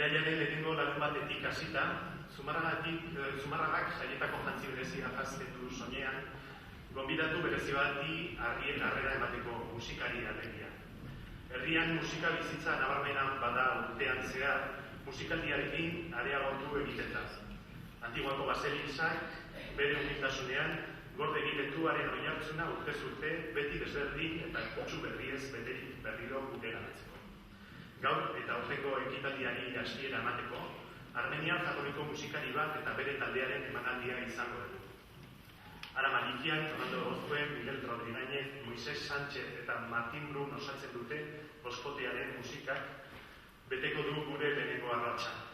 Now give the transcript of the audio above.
Irailaren lehenengo larun batetik hasita, Zumarragak jaietako jantzi berezia jaztetu soinean, gonbidatu berezi bati harrien harrera emateko musikari alegia. Herrian musika bizitza nabarmena bada urtean zehar, musikaldiarekin areagotu egiten da. Antiguako baselizak bere humildasunean gorde egitetuaren oinartzuna urtez urte beti desberdin eta kutsu berriez beterik berriro guteratzeko. Gaur eta aurreko ekitaldiari hasiera emateko, Armenian jatorriko musikari bat eta bere taldearen emanaldia izango dugu. Ara Malikian, Fernando Orozco, Miguel Rodríguez, Moisés Sánchez eta Martin Brun osatzen dute boskotearen musikak beteko du gure lehenengo arratsa.